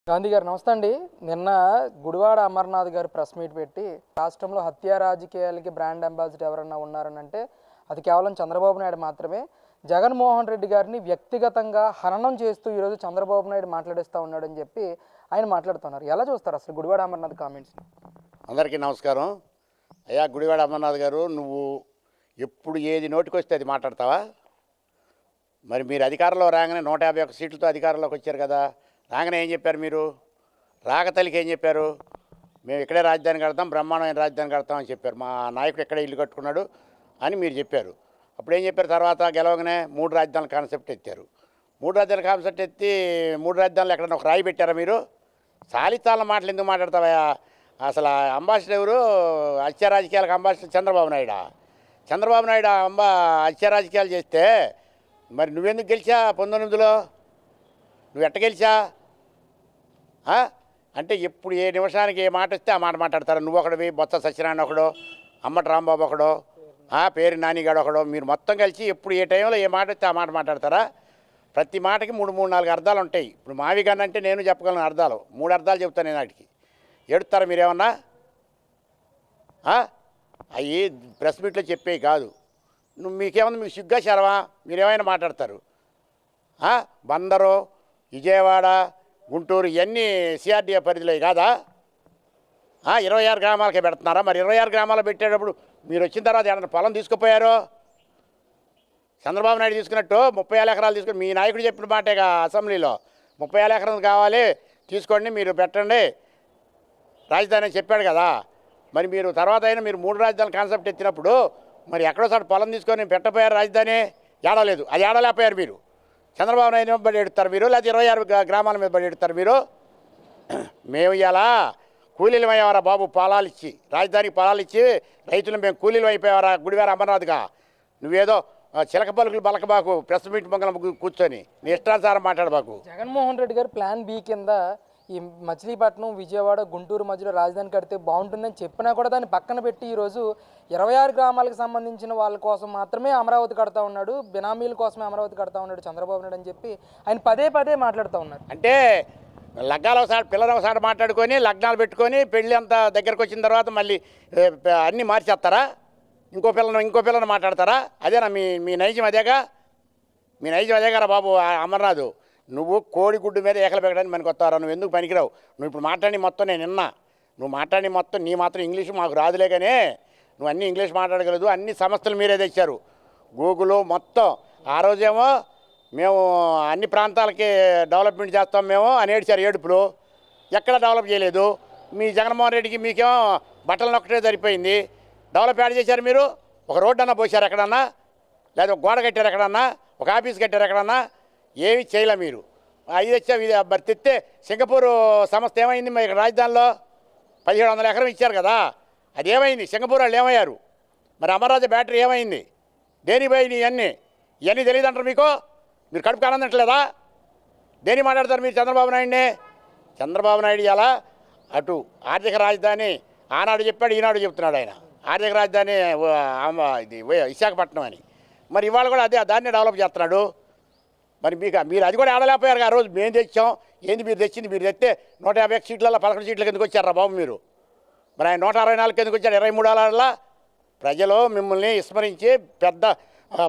గాంధీ గారు నమస్తే అండి. నిన్న గుడివాడ అమర్నాథ్ గారు ప్రెస్ మీట్ పెట్టి రాష్ట్రంలో హత్యా రాజకీయాలకి బ్రాండ్ అంబాసిడర్ ఎవరన్నా ఉన్నారని అంటే అది కేవలం చంద్రబాబు నాయుడు మాత్రమే. జగన్మోహన్ రెడ్డి గారిని వ్యక్తిగతంగా హననం చేస్తూ ఈరోజు చంద్రబాబు నాయుడు మాట్లాడేస్తూ ఉన్నాడని చెప్పి ఆయన మాట్లాడుతున్నారు. ఎలా చూస్తారు అసలు గుడివాడ అమర్నాథ్ కామెంట్స్? అందరికీ నమస్కారం. అయ్యా గుడివాడ అమర్నాథ్ గారు, నువ్వు ఎప్పుడు ఏది నోటికొస్తే అది మాట్లాడతావా? మరి మీరు అధికారంలో రాగానే 151 సీట్లతో అధికారంలోకి వచ్చారు కదా. రాగానే ఏం చెప్పారు మీరు? రాకతల్లికి ఏం చెప్పారు? మేము ఇక్కడే రాజధాని కడతాం, బ్రహ్మాండమైన రాజధాని కడతాం అని చెప్పారు. మా నాయకుడు ఇక్కడే ఇల్లు కట్టుకున్నాడు అని మీరు చెప్పారు. అప్పుడు ఏం చెప్పారు? తర్వాత గెలవగానే 3 రాజధానుల కాన్సెప్ట్ ఎత్తారు. 3 రాజధానుల కాన్సెప్ట్ ఎత్తి 3 రాజధానులు ఎక్కడన్నా ఒక రాయి పెట్టారా మీరు? చాలితాల మాటలు ఎందుకు మాట్లాడతావా? అసలు అంబాసిడర్ ఎవరు? హత్యా రాజకీయాలకు అంబాసిడర్ చంద్రబాబు నాయుడా? చంద్రబాబు నాయుడు హత్యా రాజకీయాలు చేస్తే మరి నువ్వెందుకు గెలిచా 19లో? నువ్వు ఎట్ట గెలిచా? అంటే ఎప్పుడు ఏ నిమిషానికి ఏ మాట వస్తే ఆ మాట మాట్లాడతారు. నువ్వు ఒకడివి, బొత్స సత్యనారాయణ ఒకడు, అమ్మటి రాంబాబు ఒకడు, పేరు నానిగాడు ఒకడు, మీరు మొత్తం కలిసి ఎప్పుడు ఏ టైంలో ఏ మాట వస్తే ఆ మాట మాట్లాడతారా? ప్రతి మాటకి 3-4 అర్థాలు ఉంటాయి. ఇప్పుడు మావి గాని అంటే నేను చెప్పగలను అర్థాలు, 3 అర్థాలు చెప్తాను నేను. వాటికి ఏడుతారా మీరేమన్నా? అవి ప్రెస్ మీట్లో చెప్పేవి కాదు. మీకేమన్నా మీకు సిగ్గా శరవా? మీరేమైనా మాట్లాడతారు. బందరు, విజయవాడ, గుంటూరు ఇవన్నీ సిఆర్డీఏ పరిధిలో కాదా? 26 గ్రామాలకే పెడుతున్నారా? మరి 26 గ్రామాలు పెట్టేటప్పుడు మీరు వచ్చిన తర్వాత ఏమన్నా పొలం తీసుకుపోయారో? చంద్రబాబు నాయుడు తీసుకున్నట్టు 30,000 ఎకరాలు తీసుకుని మీ నాయకుడు చెప్పిన మాటేగా అసెంబ్లీలో. 30,000 ఎకరాలు కావాలి, తీసుకోండి, మీరు పెట్టండి రాజధాని అని చెప్పాడు కదా. మరి మీరు తర్వాత అయినా మీరు 3 రాజధానుల కాన్సెప్ట్ ఎత్తినప్పుడు మరి ఎక్కడో సార్ పొలం తీసుకొని పెట్టపోయారు రాజధాని? ఏడలేదు. అది ఏడలేకపోయారు మీరు. చంద్రబాబు నాయుడు మీద బడి ఎడుతారు మీరు, లేకపోతే 26 గ్రామాల మీద బడి ఎడుతారు మీరు. మేము ఇలా కూలీలు అయ్యేవారా బాబు? పొలాలు ఇచ్చి, రాజధానికి పొలాలు ఇచ్చి రైతులు మేము కూలీలు అయిపోయేవారా? గుడివార అమర్నాథ్గా నువ్వేదో చిలక పలుకులు బలకబాకు, ప్రెస్ మీట్ మంగళం కూర్చొని నీ ఇష్టానుసారం మాట్లాడబాకు. జగన్మోహన్ రెడ్డి గారు ప్లాన్ బి కింద ఈ మచిలీపట్నం, విజయవాడ, గుంటూరు మధ్యలో రాజధాని కడితే బాగుంటుందని చెప్పినా కూడా దాన్ని పక్కన పెట్టి ఈరోజు 26 గ్రామాలకు సంబంధించిన వాళ్ళ కోసం మాత్రమే అమరావతి కడతా ఉన్నాడు, బినామీల కోసమే అమరావతి కడతా ఉన్నాడు చంద్రబాబు నాయుడు అని చెప్పి ఆయన పదే మాట్లాడుతూ ఉన్నారు. అంటే లగ్నాలు ఒకసారి పిల్లలు ఒకసారి మాట్లాడుకొని లగ్నాలు పెట్టుకొని పెళ్ళి అంతా దగ్గరకు వచ్చిన తర్వాత మళ్ళీ అన్నీ మార్చేస్తారా? ఇంకో పిల్లని మాట్లాడతారా? అదేనా మీ నైజం? అదేగా మీ నైజం? అదేగారా బాబు అమర్నాథ్? నువ్వు కోడిగుడ్డు మీద ఏకలు పెట్టడానికి మనకు వస్తారా? నువ్వు ఎందుకు పనికిరావు? నువ్వు ఇప్పుడు మాట్లాడి మొత్తం నేను నిన్నా, నువ్వు మాట్లాడి మొత్తం నీ మాత్రం ఇంగ్లీషు మాకు రాదులే, కానీ నువ్వు అన్నీ ఇంగ్లీష్ మాట్లాడగలదు. అన్ని సంస్థలు మీరే తెచ్చారు, గూగుల్ మొత్తం. ఆ రోజేమో మేము అన్ని ప్రాంతాలకి డెవలప్మెంట్ చేస్తాం మేము అని ఏడ్చారు ఏడుపులు. ఎక్కడ డెవలప్ చేయలేదు. మీ జగన్మోహన్ రెడ్డికి మీకేమో బట్టలు నొక్కటే సరిపోయింది. డెవలప్ యాడ్ చేశారు మీరు? ఒక రోడ్డు అన్నా పోశారు ఎక్కడన్నా? లేదా ఒక గోడ కట్టారు ఎక్కడన్నా? ఒక ఆఫీస్ కట్టారు ఎక్కడన్నా? ఏమి చేయలే మీరు. ఇది వచ్చా మరి తెస్తే సింగపూర్ సంస్థ ఏమైంది? మరి ఇక్కడ రాజధానిలో 1700 ఎకరం ఇచ్చారు కదా, అది ఏమైంది? సింగపూర్ వాళ్ళు ఏమయ్యారు? మరి అమర్రాజా బ్యాటరీ ఏమైంది? దేని పోయినాయి? ఇవన్నీ తెలియదు అంటారు మీకు? మీరు కడుపుకి ఆనందించలేదా? దేని మాట్లాడతారు మీరు చంద్రబాబు నాయుడిని? చంద్రబాబు నాయుడు ఇలా అటు ఆర్థిక రాజధాని ఆనాడు చెప్పాడు, ఈనాడు చెప్తున్నాడు ఆయన ఆర్థిక రాజధాని ఇది విశాఖపట్నం అని. మరి ఇవాళ కూడా దాన్నే డెవలప్ చేస్తున్నాడు. మరి మీరు అది కూడా ఆడలేకపోయారు. ఆ రోజు మేము తెచ్చాం. ఏంది మీరు తెచ్చింది? మీరు తెస్తే 151 సీట్లలో 11 సీట్లకు ఎందుకు వచ్చారా బాబు మీరు? మరి ఆయన 164 ఎందుకు వచ్చాడు? 23 ప్రజలు మిమ్మల్ని విస్మరించి పెద్ద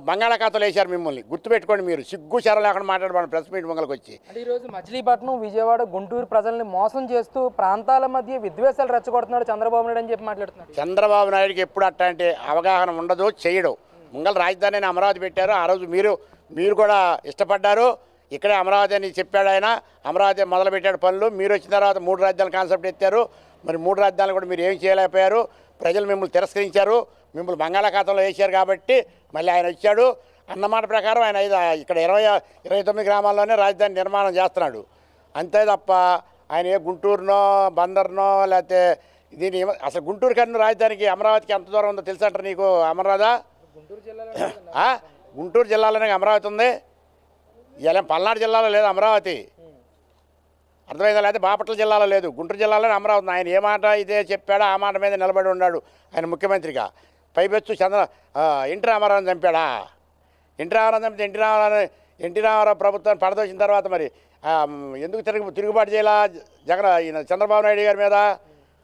బంగాళాఖాతాలు వేశారు మిమ్మల్ని. గుర్తుపెట్టుకోండి. మీరు సిగ్గు చెర లేకుండా మాట్లాడమని ప్రెస్ మీట్ మంగళకి వచ్చి. అంటే ఈరోజు మచిలీపట్నం, విజయవాడ, గుంటూరు ప్రజల్ని మోసం చేస్తూ ప్రాంతాల మధ్య విద్వేషాలు రెచ్చగొడుతున్నాడు చంద్రబాబు నాయుడు అని చెప్పి మాట్లాడుతున్నాడు. చంద్రబాబు నాయుడికి ఎప్పుడు అట్లాంటి అవగాహన ఉండదు, చేయడు. ముంగళ రాజధానిని అమరావతి పెట్టారు. ఆ రోజు మీరు కూడా ఇష్టపడ్డారు. ఇక్కడే అమరావతి అని చెప్పాడు ఆయన. అమరావతి మొదలుపెట్టాడు పనులు. మీరు వచ్చిన తర్వాత 3 రాజధానుల కాన్సెప్ట్ ఎత్తారు. మరి 3 రాజధానులు కూడా మీరు ఏం చేయలేకపోయారు. ప్రజలు మిమ్మల్ని తిరస్కరించారు, మిమ్మల్ని బంగాళాఖాతంలో వేశారు. కాబట్టి మళ్ళీ ఆయన వచ్చాడు. అన్నమాట ప్రకారం ఆయన ఇక్కడ 29 గ్రామాల్లోనే రాజధాని నిర్మాణం చేస్తున్నాడు. అంతే తప్ప ఆయన ఏ గుంటూరునో బందర్నో లేకపోతే దీని అసలు గుంటూరు కన్నా రాజధానికి అమరావతికి ఎంత దూరం ఉందో తెలుసా అంటారు నీకు అమర్నాథా? గుంటూరు జిల్లాలోనే అమరావతి ఉంది. ఇలా పల్నాడు జిల్లాలో లేదు అమరావతి, అర్థమైందా? లేకపోతే బాపట్ల జిల్లాలో లేదు, గుంటూరు జిల్లాలోనే అమరావతి. ఆయన ఏ మాట ఇదే చెప్పాడో ఆ మాట మీద నిలబడి ఉన్నాడు ఆయన ముఖ్యమంత్రిగా. పైపెచ్చు ఎన్టీ రామారావుని చంపాడా? ఎన్టీ రామారావు చంపితే ఎన్టీ రామారావు ప్రభుత్వాన్ని పడదోసిన తర్వాత మరి ఎందుకు తిరుగుబాటు చేయాలా ఈయన చంద్రబాబు నాయుడు గారి మీద?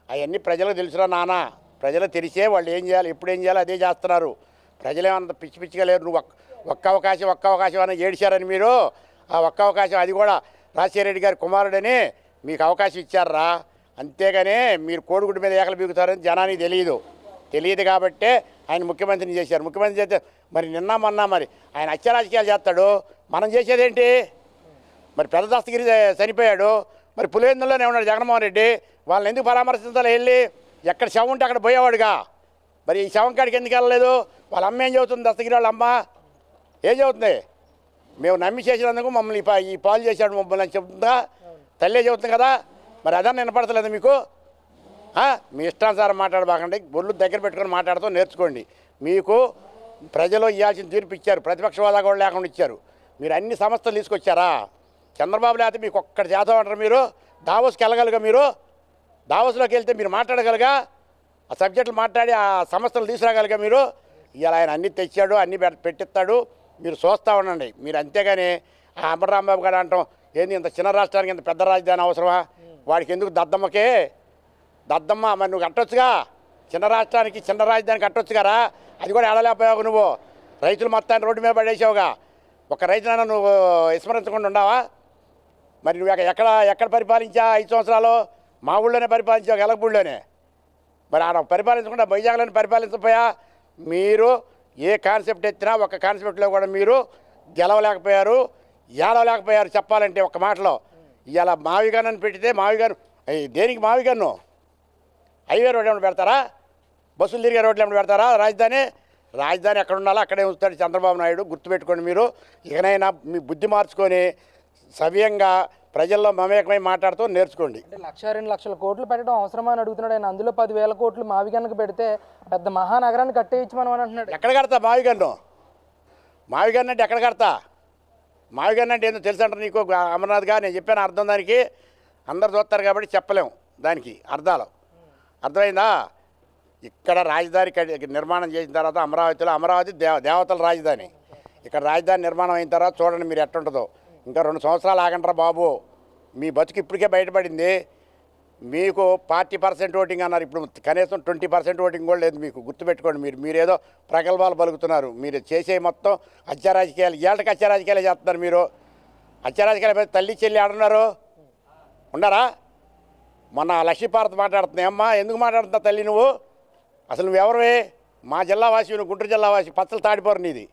అవన్నీ ప్రజలకు తెలుసురా నాన్న. ప్రజలకు తెలిసే వాళ్ళు ఏం చేయాలి, ఎప్పుడు ఏం చేయాలి అదే చేస్తున్నారు. ప్రజలేమంత పిచ్చి పిచ్చిగా లేరు. నువ్వు ఒక్క అవకాశం అని ఏడిచారని మీరు. ఆ ఒక్క అవకాశం అది కూడా రాజశేఖర రెడ్డి గారి కుమారుడని మీకు అవకాశం ఇచ్చారా. అంతేగాని మీరు కోడిగుడ్డు మీద ఏకలు బీగుతారని జనానికి తెలియదు కాబట్టే ఆయన ముఖ్యమంత్రిని చేశారు. ముఖ్యమంత్రి చేస్తే మరి నిన్న మొన్న మరి ఆయన హత్య రాజకీయాలు చేస్తాడు. మనం చేసేదేంటి? మరి పెద్ద దస్తగిరి చనిపోయాడు, మరి పులివెందుల్లోనే ఉన్నాడు జగన్మోహన్ రెడ్డి. వాళ్ళని ఎందుకు పరామర్శించాలి? వెళ్ళి ఎక్కడ శవం ఉంటే అక్కడ పోయేవాడుగా. మరి ఈ శవం కాడికి ఎందుకు వెళ్ళలేదు? వాళ్ళ అమ్మ ఏం చెబుతుంది? దస్తగిరి వాళ్ళ అమ్మ ఏం చెబుతుంది? మేము నమ్మి చేసినందుకు మమ్మల్ని ఈ పాలు చేశాడు మమ్మల్ని అని చెబుతుందా? తల్లే చెబుతుంది కదా. మరి అదన్నా వినపడతలేదు మీకు? మీ ఇష్టానుసారం మాట్లాడబాకండి. బొల్లు దగ్గర పెట్టుకొని మాట్లాడుతూ నేర్చుకోండి. మీకు ప్రజలు ఇవ్వాల్సిన తీర్పు ఇచ్చారు, ప్రతిపక్ష హోదా కూడా లేకుండా ఇచ్చారు. మీరు అన్ని సంస్థలు తీసుకొచ్చారా? చంద్రబాబు లేకపోతే మీకు ఒక్కటి చేద్దాం అంటారు. మీరు దావోస్కి వెళ్ళగలగా? మీరు దావోస్లోకి వెళ్తే మీరు మాట్లాడగలగా? ఆ సబ్జెక్టులు మాట్లాడి ఆ సంస్థలు తీసుకురాగలిగా మీరు? ఇలా ఆయన అన్నీ తెచ్చాడు, అన్నీ పెట్టిస్తాడు. మీరు చూస్తూ ఉండండి. మీరు అంతేగాని ఆ అమరరాంబాబు గారు అంటాం ఏంది, ఇంత చిన్న రాష్ట్రానికి ఇంత పెద్ద రాజధాని అవసరమా? వాడికి ఎందుకు దద్దమ్మకే? దద్దమ్మ మరి నువ్వు కట్టొచ్చుగా. చిన్న రాష్ట్రానికి చిన్న రాజధాని కట్టొచ్చు కదా. అది కూడా ఏడలేకపోయావు నువ్వు. రైతులు మొత్తాన్ని రోడ్డు మీద పడేసావుగా. ఒక రైతునైనా నువ్వు విస్మరించకుండా ఉండవా? మరి నువ్వు ఎక్కడ పరిపాలించా 5 సంవత్సరాలు? మా ఊళ్ళోనే పరిపాలించావు, గెలగపూడిలోనే. మరి ఆడ పరిపాలించకుండా వైజాగ్లోనే పరిపాలించకపోయా? మీరు ఏ కాన్సెప్ట్ ఎత్తినా ఒక కాన్సెప్ట్లో కూడా మీరు గెలవలేకపోయారు, ఏడవలేకపోయారు. చెప్పాలంటే ఒక్క మాటలో ఇలా మావిగన్నని పెట్టితే మావిగన్ను దేనికి? మావిగన్ను హైవే రోడ్డు ఏమైనా పెడతారా? బస్సులు తిరిగే రోడ్లు ఏమైనా పెడతారా? రాజధాని ఎక్కడ ఉండాలో అక్కడే ఉంచుతాడు చంద్రబాబు నాయుడు. గుర్తుపెట్టుకోండి. మీరు ఇకనైనా మీ బుద్ధి మార్చుకొని సవ్యంగా ప్రజల్లో మమేకమై మాట్లాడుతూ నేర్చుకోండి. అంటే 1,02,00,000 కోట్లు పెట్టడం అవసరమా అని అడుగుతున్నాడు ఆయన. అందులో 10,000 కోట్లు మావిగన్నకు పెడితే పెద్ద మహానగరాన్ని కట్టేయచ్చు మనం అని అంటున్నాడు. ఎక్కడ కడతా మావిగన్ను? మావిగన్ను అంటే ఎక్కడ కడతా? మావిగన్ను అంటే ఏందో తెలుసు అంటారు నీకు అమర్నాథ్గా? నేను చెప్పాను అర్థం. దానికి అందరు చూస్తారు కాబట్టి చెప్పలేము దానికి అర్థాలు. అర్థమైందా? ఇక్కడ రాజధాని నిర్మాణం చేసిన తర్వాత అమరావతి దేవతల రాజధాని. ఇక్కడ రాజధాని నిర్మాణం అయిన తర్వాత చూడండి మీరు ఎట్టుంటుందో. ఇంకా 2 సంవత్సరాలు ఆగంటారా బాబు. మీ బతుకు ఇప్పటికే బయటపడింది. మీకు 40% ఓటింగ్ అన్నారు, ఇప్పుడు కనీసం 20% ఓటింగ్ కూడా లేదు మీకు. గుర్తుపెట్టుకోండి. మీరేదో ప్రగల్భాలు పలుకుతున్నారు. మీరు చేసే మొత్తం హత్య రాజకీయాలు, ఏళ్ళకి హత్య రాజకీయాలు చేస్తున్నారు మీరు. హత్య రాజకీయాలు తల్లి చెల్లి ఆడున్నారు ఉన్నారా? మొన్న లక్ష్మీపార్వతి మాట్లాడుతున్నాయి. అమ్మా ఎందుకు మాట్లాడుతున్నా తల్లి నువ్వు? అసలు నువ్వెవరివే? మా జిల్లా వాసి, నువ్వు గుంటూరు జిల్లా వాసి. పచ్చల తాడిపోరు నీది.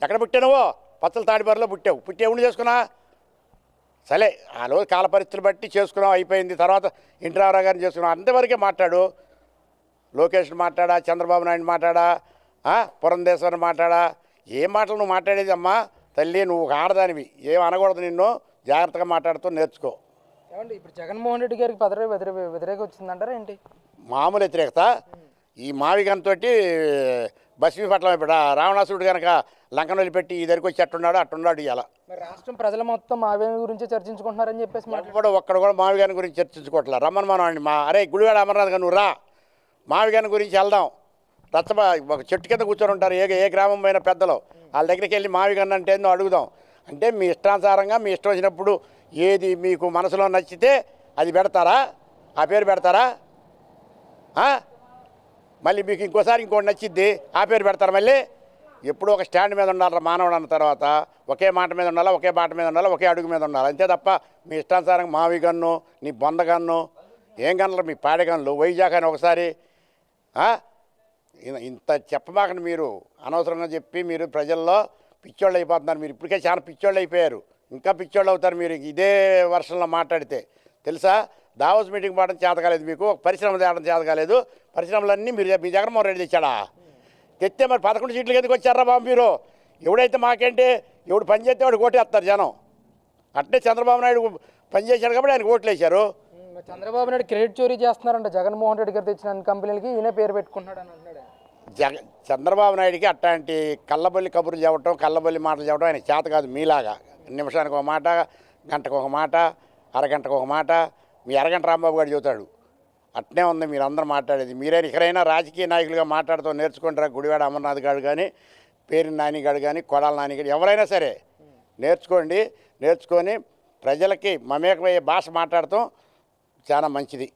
ఎక్కడ పుట్టావు నువ్వు? పచ్చల తాడిపోరులో పుట్టావు. ఎవడు చేసుకున్నా? సరే ఆ రోజు కాల పరిస్థితులు బట్టి చేసుకున్నావు, అయిపోయింది. తర్వాత ఎన్టీ రామారావు గారిని చేసుకున్నావు. అంతవరకే మాట్లాడు. లోకేష్ని మాట్లాడా, చంద్రబాబు నాయుడు మాట్లాడా, పురంధేశ్వరిని మాట్లాడా? ఏం మాటలు నువ్వు మాట్లాడేది? అమ్మా తల్లి నువ్వు ఒక ఆడదానివి. ఏం అనకూడదు. నిన్ను జాగ్రత్తగా మాట్లాడుతూ నేర్చుకో. ఏమండి ఇప్పుడు జగన్మోహన్ రెడ్డి గారికి వ్యతిరేక వచ్చిందంటారా ఏంటి? మామూలు వ్యతిరేకత. ఈ మావిగన్తో బస్వీ పట్ల ఇప్పుడు రావణాసురుడు కనుక లంకను వదిలిపెట్టి ఈ దగ్గరికి వచ్చి అట్టున్నాడు ఇలా. మరి రాష్ట్రం ప్రజలు మొత్తం మావిగన్ గురించి చర్చించుకుంటున్నారని చెప్పేసి ఒక్కడు కూడా మావిగన్ గురించి చర్చించుకోవట్లే. రమ్మని మనం అండి అరే గుడివాడ అమర్నాథ్ గారు నువ్వు రా, మావిగన్ గురించి వెళ్దాం. ఒక చెట్టు కింద కూర్చొని ఉంటారు ఏ గ్రామం పోయిన పెద్దలు. వాళ్ళ దగ్గరికి వెళ్ళి మావిగన్ అంటే ఏందో అడుగుదాం. అంటే మీ ఇష్టానుసారంగా మీ ఇష్టం వచ్చినప్పుడు ఏది మీకు మనసులో నచ్చితే అది పెడతారా? ఆ పేరు పెడతారా? మళ్ళీ మీకు ఇంకోసారి ఇంకోటి నచ్చిద్ది ఆ పేరు పెడతారు. మళ్ళీ ఎప్పుడూ ఒక స్టాండ్ మీద ఉండాలి మానవుడు అన్న తర్వాత. ఒకే మాట మీద ఉండాలా, ఒకే బాట మీద ఉండాలా, ఒకే అడుగు మీద ఉండాలి. అంతే తప్ప మీ ఇష్టానుసారంగా మావి గన్ను, నీ బొంద గన్ను, ఏం గన్నులు మీ పాడే గన్నులు, వైజాగ్ అని ఒకసారి ఇంత చెప్పమాకండి. మీరు అనవసరంగా చెప్పి మీరు ప్రజల్లో పిచ్చోళ్ళు అయిపోతున్నారు. మీరు ఇప్పటికే చాలా పిచ్చోళ్ళు అయిపోయారు, ఇంకా పిచ్చోళ్ళు అవుతారు మీరు ఇదే వర్షంలో మాట్లాడితే. తెలుసా? దావోస్ మీటింగ్ పాడడం చేత కాలేదు మీకు, ఒక పరిశ్రమ తేవడం చేత కాలేదు. పరిశ్రమలన్నీ మీ జగన్మోహన్ రెడ్డి తెచ్చాడా? తెస్తే మరి 11 సీట్లకి ఎందుకు వచ్చారా బాబు మీరు? ఎవడైతే మాకేంటి, ఎవడు పని చేస్తే వాడు ఓటేస్తారు జనం. అట్నే చంద్రబాబు నాయుడు పని చేశాడు కాబట్టి ఆయనకు ఓట్లు వేశారు. చంద్రబాబు నాయుడు క్రెడిట్ చోరీ చేస్తున్నారంట. జగన్మోహన్ రెడ్డి గారు తెచ్చిన అన్ని కంపెనీలకి ఈయన పేరు పెట్టుకుంటున్నాడు అని అంటున్నాడు. చంద్రబాబు నాయుడికి అట్లాంటి కళ్ళబొల్లి కబుర్లు చెప్పడం, కళ్ళబొల్లి మాటలు చెప్పడం ఆయన చేత కాదు. మీలాగా నిమిషానికి ఒక మాట, గంటకు ఒక మాట, అరగంటకు ఒక మాట. మీ అరగంట రాంబాబు గారు చెబుతాడు. అట్నే ఉంది మీరు అందరూ మాట్లాడేది. మీరైనా ఇక్కడైనా రాజకీయ నాయకులుగా మాట్లాడుతూ నేర్చుకుంటారా? గుడివాడ అమర్నాథ్ గారు కానీ, పేరు నాని గారు కానీ, కొడాల నాని గారు ఎవరైనా సరే నేర్చుకోండి. నేర్చుకొని ప్రజలకి మమేకమయ్యే భాష మాట్లాడటం చాలా మంచిది.